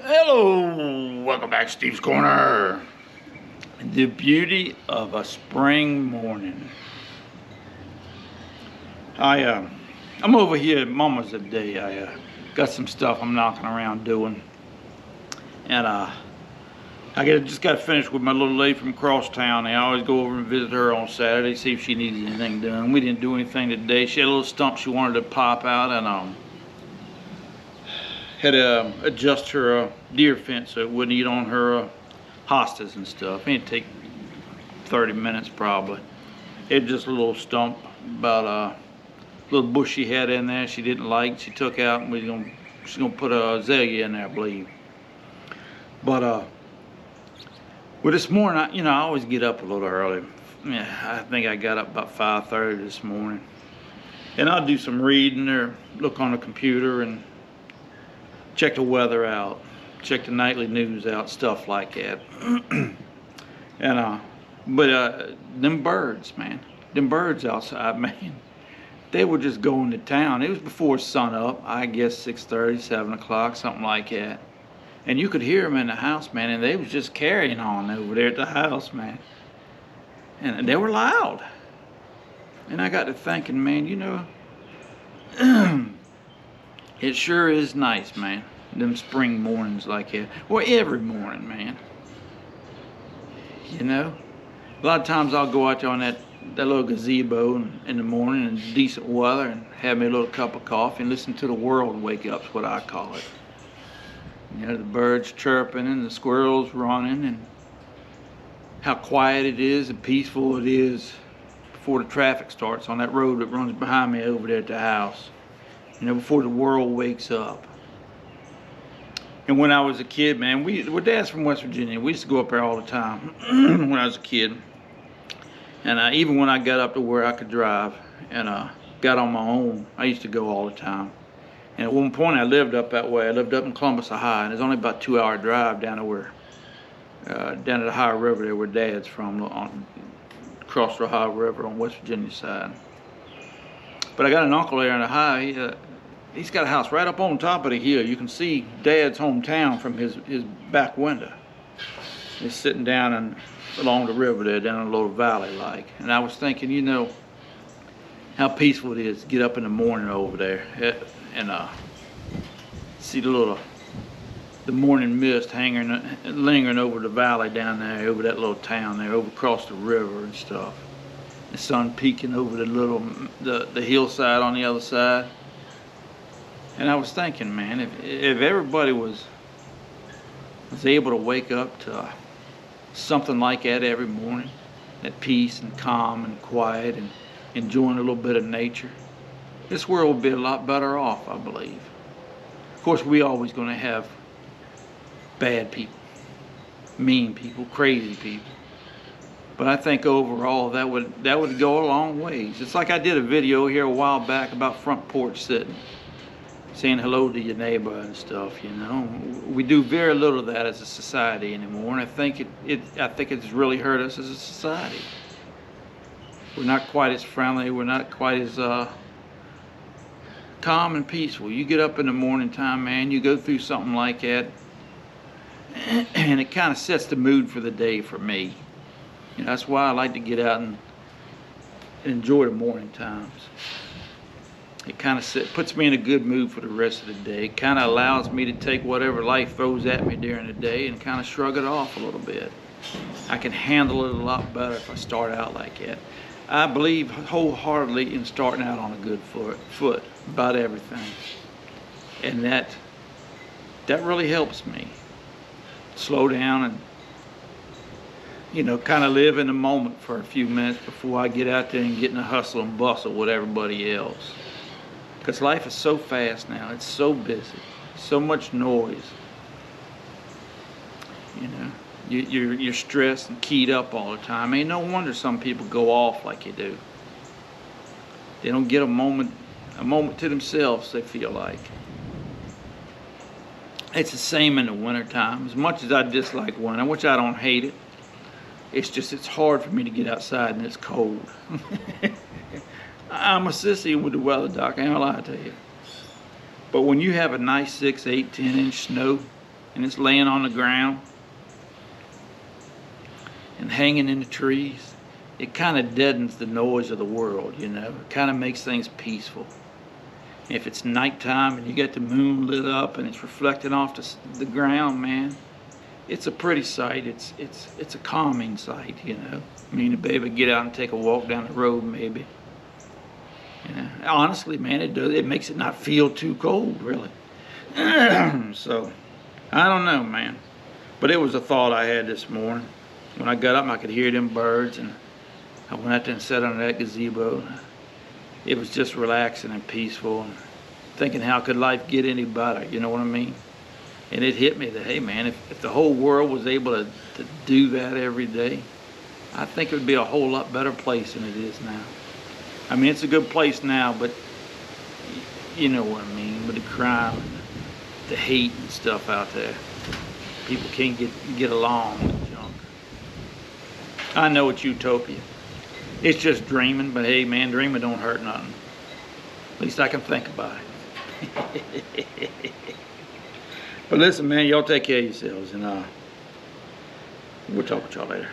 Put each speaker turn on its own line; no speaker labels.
Hello, welcome back to Steve's Corner. The beauty of a spring morning. I'm over here at Mama's today. I got some stuff I'm knocking around doing, and just got finished with my little lady from crosstown. I always go over and visit her on Saturday, see if she needs anything done. We didn't do anything today. She had a little stump she wanted to pop out, and had to adjust her deer fence so it wouldn't eat on her hostas and stuff. It'd take 30 minutes probably. It was just a little stump about a little bush she had in there she didn't like. She took out, and she's gonna put a azalea in there, I believe. But well, this morning, I always get up a little early. Yeah, I think I got up about 5:30 this morning, and I'll do some reading or look on the computer and check the weather out, check the nightly news out, stuff like that. And but them birds, man, them birds outside, man, they were just going to town. It was before sun up, I guess 6:30, 7 o'clock, something like that. And you could hear them in the house, man, and they was just carrying on over there at the house, man. And they were loud. And I got to thinking, man, it sure is nice, man, them spring mornings like that. Well, every morning, man. A lot of times I'll go out there on that little gazebo in the morning in decent weather and have me a little cup of coffee and listen to the world wake up, is what I call it. The birds chirping and the squirrels running, and how quiet it is and peaceful it is before the traffic starts on that road that runs behind me over there at the house. Before the world wakes up. And when I was a kid, man, we're dad's from West Virginia. We used to go up there all the time when I was a kid. And even when I got up to where I could drive and got on my own, I used to go all the time. And at one point I lived up that way. I lived up in Columbus, Ohio, and it's only about a 2-hour drive down to down to the Ohio River there where dad's from, across the Ohio River on West Virginia side. But I got an uncle there in Ohio. He's got a house right up on top of the hill. You can see Dad's hometown from his back window. He's sitting down along the river there, down in a little valley like. And I was thinking, how peaceful it is to get up in the morning over there and see the morning mist lingering over the valley down there, over that little town there, over across the river and stuff. The sun peeking over the hillside on the other side. And I was thinking, man, if everybody was able to wake up to something like that every morning, that peace and calm and quiet and enjoying a little bit of nature, this world would be a lot better off, I believe. Of course, we always going to have bad people, mean people, crazy people. But I think overall that would go a long ways. It's like I did a video here a while back about front porch sitting, saying hello to your neighbor and stuff. We do very little of that as a society anymore, and I think it's really hurt us as a society. We're not quite as friendly. We're not quite as calm and peaceful. You get up in the morning time, man, you go through something like that, and it kind of sets the mood for the day for me. That's why I like to get out and enjoy the morning times. It kind of puts me in a good mood for the rest of the day. It kind of allows me to take whatever life throws at me during the day and kind of shrug it off a little bit. I can handle it a lot better if I start out like that. I believe wholeheartedly in starting out on a good foot about everything. And that really helps me slow down and kind of live in the moment for a few minutes before I get out there and get in the hustle and bustle with everybody else. Because life is so fast now. It's so busy. So much noise. You're stressed and keyed up all the time. Ain't no wonder some people go off like you do. They don't get a moment to themselves, they feel like. It's the same in the wintertime. As much as I dislike winter, which I don't hate it, it's hard for me to get outside and it's cold. I'm a sissy with the weather, Doc. I ain't gonna lie to you. But when you have a nice 6, 8, 10-inch snow and it's laying on the ground and hanging in the trees, it kind of deadens the noise of the world, you know. It kind of makes things peaceful. If it's nighttime and you get the moon lit up and it's reflecting off the ground, man, it's a pretty sight. It's a calming sight, you know. I mean, to be able to get out and take a walk down the road, maybe. Yeah. Honestly, man, it makes it not feel too cold, really. So, I don't know, man. But it was a thought I had this morning. When I got up, I could hear them birds, and I went out there and sat under that gazebo. It was just relaxing and peaceful, and thinking, how could life get any better? You know what I mean? And it hit me that, hey, man, if the whole world was able to do that every day, I think it would be a whole lot better place than it is now. I mean, it's a good place now, but you know what I mean, with the crime and the hate and stuff out there. People can't get along with junk. I know it's utopia. It's just dreaming, but hey, man, dreaming don't hurt nothing. At least I can think about it. But listen, man, y'all take care of yourselves, and we'll talk with y'all later.